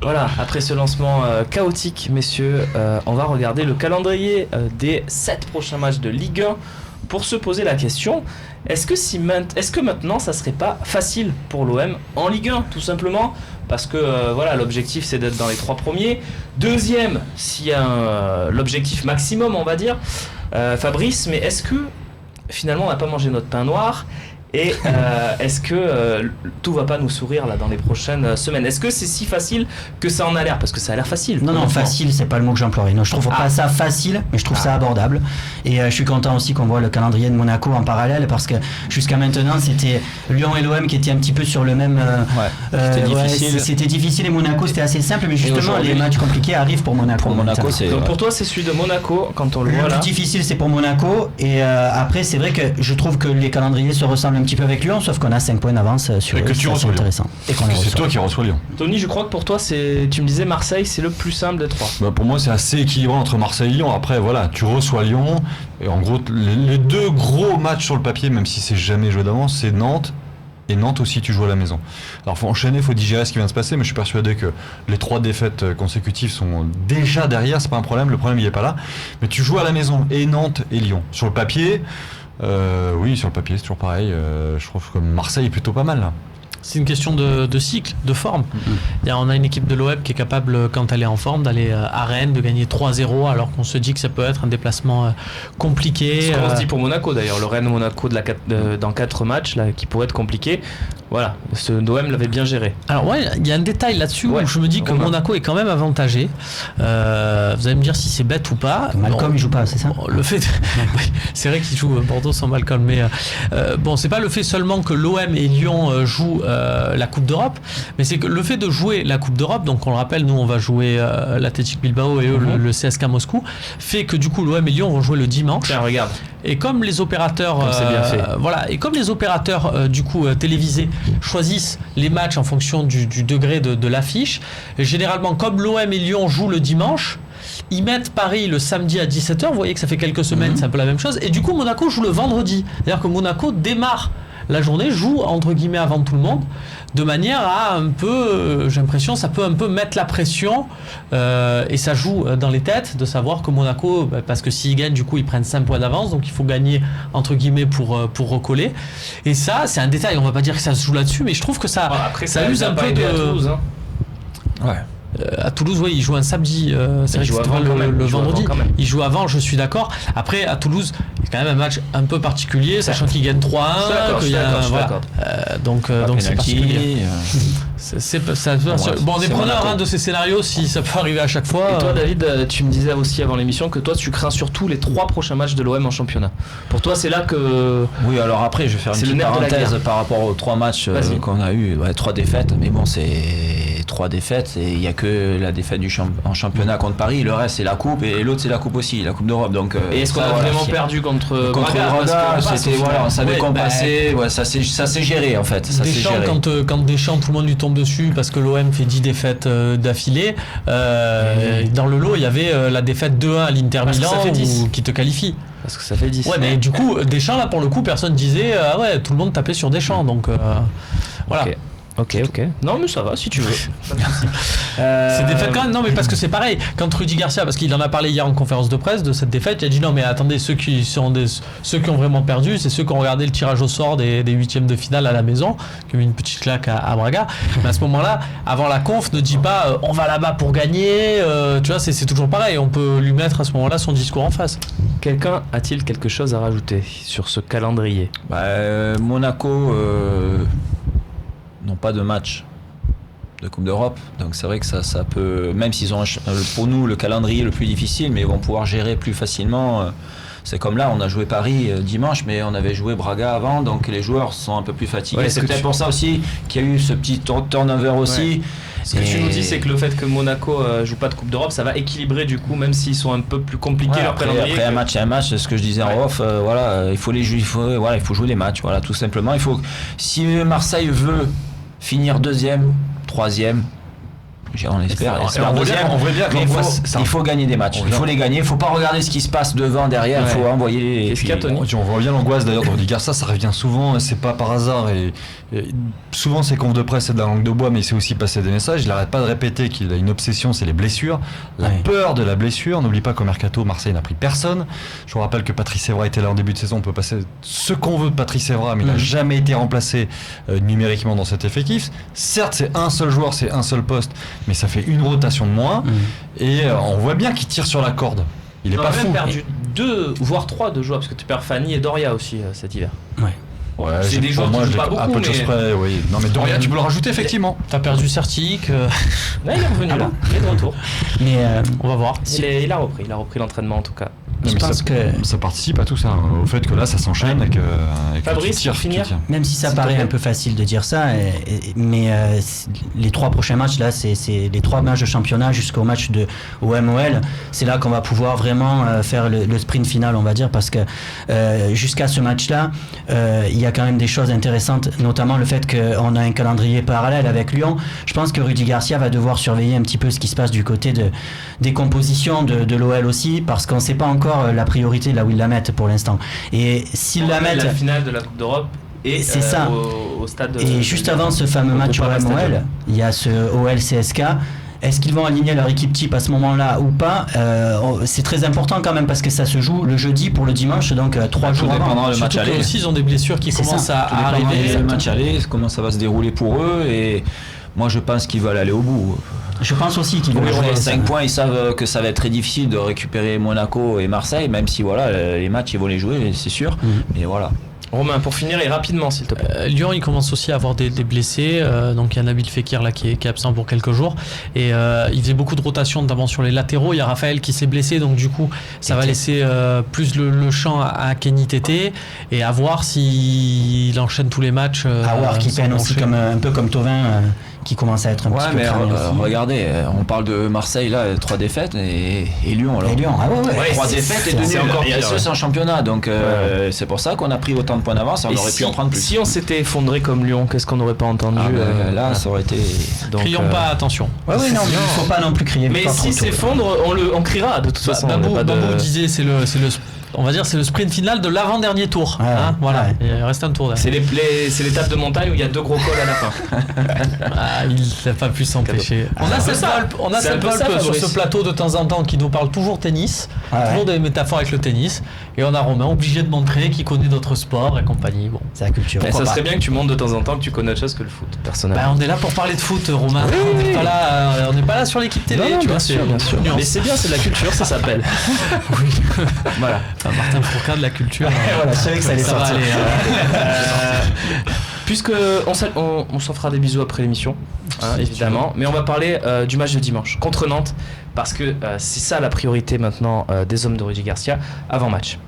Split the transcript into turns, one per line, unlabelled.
Voilà, après ce lancement chaotique, messieurs, on va regarder le calendrier des 7 prochains matchs de Ligue 1 pour se poser la question, est-ce que maintenant ça serait pas facile pour l'OM en Ligue 1, tout simplement parce que voilà, l'objectif c'est d'être dans les 3 premiers. Deuxième, s'il y a l'objectif maximum, on va dire, Fabrice, mais est-ce que finalement on n'a pas mangé notre pain noir ? Et est-ce que tout va pas nous sourire là dans les prochaines semaines ? Est-ce que c'est si facile que ça en a l'air ? Parce que ça a l'air facile.
Non, facile, c'est pas le mot que j'emploierais. Non, je trouve pas ça facile, mais je trouve ça abordable. Et je suis content aussi qu'on voit le calendrier de Monaco en parallèle, parce que jusqu'à maintenant, c'était Lyon et l'OM qui étaient un petit peu sur le même.
C'était difficile.
C'était difficile et Monaco, c'était assez simple, mais justement, les matchs compliqués arrivent pour Monaco.
Pour Monaco, c'est.
Donc pour toi, c'est celui de Monaco quand on le voit là.
Le plus difficile, c'est pour Monaco. Et après, c'est vrai que je trouve que les calendriers se ressemblent un petit peu avec Lyon, sauf qu'on a 5 points d'avance sur eux, c'est intéressant.
Et qu'on c'est toi qui reçois Lyon.
Tony, je crois que pour toi, tu me disais Marseille, c'est le plus simple des 3.
Bah pour moi, c'est assez équilibré entre Marseille et Lyon. Après, voilà, tu reçois Lyon. Et en gros, les 2 gros matchs sur le papier, même si c'est jamais joué d'avance, c'est Nantes. Et Nantes aussi, tu joues à la maison. Alors, faut enchaîner, faut digérer ce qui vient de se passer, mais je suis persuadé que les 3 défaites consécutives sont déjà derrière, c'est pas un problème, le problème il est pas là. Mais tu joues à la maison, et Nantes et Lyon. Sur le papier, oui, sur le papier, c'est toujours pareil. Je trouve que Marseille est plutôt pas mal là.
C'est une question de cycle, de forme. On a une équipe de l'OM qui est capable, quand elle est en forme, d'aller à Rennes, de gagner 3-0, alors qu'on se dit que ça peut être un déplacement compliqué.
Ce qu'on se dit pour Monaco d'ailleurs, le Rennes-Monaco dans 4 matchs là, qui pourrait être compliqué. Voilà, ce l'OM l'avait bien géré.
Alors ouais, il y a un détail là-dessus où je me dis que Monaco est quand même avantagé. Vous allez me dire si c'est bête ou pas.
Malcolm il joue pas, c'est ça ?
Le fait, c'est vrai qu'il joue Bordeaux sans Malcolm, mais c'est pas le fait seulement que l'OM et Lyon jouent la Coupe d'Europe, mais c'est que le fait de jouer la Coupe d'Europe, donc on le rappelle, nous on va jouer l'Athletic Bilbao et eux le CSKA Moscou, fait que du coup l'OM et Lyon vont jouer le dimanche.
Tiens, regarde.
Et comme les opérateurs, et comme les opérateurs télévisés choisissent les matchs en fonction du degré de l'affiche, généralement comme l'OM et Lyon jouent le dimanche, ils mettent Paris le samedi à 17h. Vous voyez que ça fait quelques semaines, c'est un peu la même chose. Et du coup, Monaco joue le vendredi. C'est-à-dire que Monaco démarre la journée, joue entre guillemets avant tout le monde, de manière à un peu, j'ai l'impression, ça peut un peu mettre la pression et ça joue dans les têtes de savoir que Monaco, parce que s'ils gagnent, du coup, ils prennent 5 points d'avance, donc il faut gagner entre guillemets pour recoller. Et ça, c'est un détail. On va pas dire que ça se joue là-dessus, mais je trouve que ça,
après,
ça use un peu de.
À Toulouse, hein.
Ouais. À Toulouse, oui, il joue un samedi. C'est vrai que c'était pas le vendredi. Il joue avant, je suis d'accord. Après, à Toulouse, il y a quand même un match un peu particulier, sachant qu'il gagne 3-1. Donc c'est particulier. Bon, on est preneur de ces scénarios si ça peut arriver à chaque fois.
Et toi, David, tu me disais aussi avant l'émission que toi, tu crains surtout les 3 prochains matchs de l'OM en championnat. Pour toi, c'est là que.
Oui, alors après, je vais faire une petite parenthèse par rapport aux 3 matchs qu'on a eu. 3 défaites, mais bon, c'est 3 défaites et il n'y a que la défaite en championnat contre Paris. Le reste, c'est la Coupe et l'autre, c'est la Coupe aussi, la Coupe d'Europe. Donc,
et est-ce qu'on a vraiment perdu contre
Braga? C'était on savait qu'on passait. Ça s'est géré en fait.
Deschamps, quand Deschamps, tout le monde lui tombe dessus parce que l'OM fait 10 défaites d'affilée. Dans le lot, il y avait la défaite 2-1 à l'Inter Milan qui te qualifie.
Parce que ça fait 10.
Ouais, mais du coup, Deschamps, là, pour le coup, personne disait tout le monde tapait sur Deschamps. Donc, voilà.
Ok. Non, mais ça va si tu veux. Pas de souci.
Ces défaites quand même, non, mais parce que c'est pareil. Quand Rudy Garcia, parce qu'il en a parlé hier en conférence de presse de cette défaite, il a dit non, mais attendez, ceux qui ont vraiment perdu, c'est ceux qui ont regardé le tirage au sort des 8e de finale à la maison, qui ont mis une petite claque à Braga. Mais à ce moment-là, avant la conf, ne dit pas on va là-bas pour gagner. Tu vois, c'est toujours pareil. On peut lui mettre à ce moment-là son discours en face.
Quelqu'un a-t-il quelque chose à rajouter sur ce calendrier ?
Monaco. N'ont pas de match de Coupe d'Europe, donc c'est vrai que ça peut, même s'ils ont pour nous le calendrier le plus difficile, mais ils vont pouvoir gérer plus facilement. C'est comme là, on a joué Paris dimanche, mais on avait joué Braga avant, donc les joueurs sont un peu plus fatigués. C'est peut-être pour ça aussi qu'il y a eu ce petit turnover aussi.
Ce que tu nous dis, c'est que le fait que Monaco joue pas de Coupe d'Europe, ça va équilibrer du coup, même s'ils sont un peu plus compliqués leur calendrier.
Après un match, c'est un match. Ce que je disais en off, il faut les jouer, il faut jouer les matchs, voilà, tout simplement. Si Marseille veut finir 2e, 3e, On espère.
On voit bien
mais il faut gagner des matchs. Il faut les gagner. Il ne faut pas regarder ce qui se passe devant, derrière. Il faut envoyer.
On voit bien l'angoisse d'ailleurs de Rudy Garcia. Ça revient souvent. C'est pas par hasard. Et souvent, ces confs de presse, c'est de la langue de bois, mais il sait aussi passer des messages. Il n'arrête pas de répéter qu'il a une obsession, c'est les blessures. La peur de la blessure. N'oublie pas qu'au mercato, Marseille n'a pris personne. Je vous rappelle que Patrice Evra était là en début de saison. On peut passer ce qu'on veut de Patrice Evra, mais il n'a jamais été remplacé numériquement dans cet effectif. Certes, c'est un seul joueur, c'est un seul poste, mais ça fait une rotation de moins. Et on voit bien qu'il tire sur la corde. Il est pas fou.
On a perdu 2 voire 3 de joueurs parce que tu perds Fanny et Doria aussi cet hiver.
Ouais,
c'est des joueurs qui jouent pas beaucoup.
À peu de choses près, oui. Non, mais Doria, tu peux le rajouter effectivement.
T'as perdu Certic.
Là, il est revenu là. Il est de retour.
Mais on va voir.
Il a repris l'entraînement en tout cas.
Je pense que
ça participe à tout ça, au fait que là ça s'enchaîne et que
Fabrice, pour finir,
même si ça paraît un peu facile de dire ça, mais les 3 prochains matchs là, c'est les 3 matchs de championnat jusqu'au match de OMOL, c'est là qu'on va pouvoir vraiment faire le sprint final, on va dire, parce que jusqu'à ce match-là, il y a quand même des choses intéressantes, notamment le fait qu'on a un calendrier parallèle avec Lyon. Je pense que Rudy Garcia va devoir surveiller un petit peu ce qui se passe du côté des compositions de l'OL aussi, parce qu'on ne sait pas encore la priorité là où ils la mettent pour l'instant. Et s'ils la mettent,
la finale de la Coupe d'Europe et
c'est ça.
Au stade.
Et juste avant ce fameux match OL, il y a ce OL CSK. Est-ce qu'ils vont aligner leur équipe type à ce moment-là ou pas? C'est très important quand même parce que ça se joue le jeudi pour le dimanche, donc 3 jours avant.
Le match aller
aussi, ils ont des blessures qui commencent à arriver.
Le match aller, comment ça va se dérouler pour eux, et moi je pense qu'ils veulent aller au bout.
Je pense aussi qu'ils vont
jouer 5 points. Ils savent que ça va être très difficile de récupérer Monaco et Marseille, même si voilà, les matchs ils vont les jouer, c'est sûr. Mais voilà.
Romain, pour finir et rapidement s'il te plaît.
Lyon, il commence aussi à avoir des blessés. Donc il y a Nabil Fekir là qui est absent pour quelques jours. Et il faisait beaucoup de rotations, notamment sur les latéraux. Il y a Raphaël qui s'est blessé, donc du coup ça va laisser plus le champ à Kenny Tété, et à voir s'il enchaîne tous les matchs.
À voir qui peine aussi un peu comme Thauvin. Qui commence à être un petit peu cramé aussi.
Regardez, on parle de Marseille là, 3 défaites et Lyon alors.
Et Lyon,
3 défaites et 2 nuls. Et ça, c'est en championnat, donc c'est pour ça qu'on a pris autant de points d'avance. On aurait pu en prendre plus.
Si on s'était effondré comme Lyon, qu'est-ce qu'on n'aurait pas entendu
là, ça aurait été.
Crions pas, attention.
Non, il faut pas non plus crier.
Mais si s'effondre, on criera de toute façon.
Babou disait on va dire c'est le sprint final de l'avant-dernier tour. Voilà. Il reste un tour.
C'est l'étape de montagne où il y a 2 gros cols à la fin.
Il n'a pas pu s'empêcher. On a cette Volpe sur ce plateau de temps en temps qui nous parle toujours tennis, toujours des métaphores avec le tennis. Et on a Romain obligé de montrer qu'il connaît d'autres sports et compagnie. Bon,
c'est la culture.
Ça serait bien que tu montres de temps en temps que tu connais autre chose que le foot, personnellement.
On est là pour parler de foot, Romain. On n'est pas là sur l'équipe télé.
Non, bien sûr. Mais c'est bien, c'est de la culture, ça s'appelle.
Oui. Voilà. Martin Fourcade de la culture.
Voilà, je savais que ça allait sortir.
Puisque on s'en fera des bisous après l'émission, évidemment. Mais on va parler du match de dimanche contre Nantes, parce que c'est ça la priorité maintenant des hommes de Rudy Garcia avant match.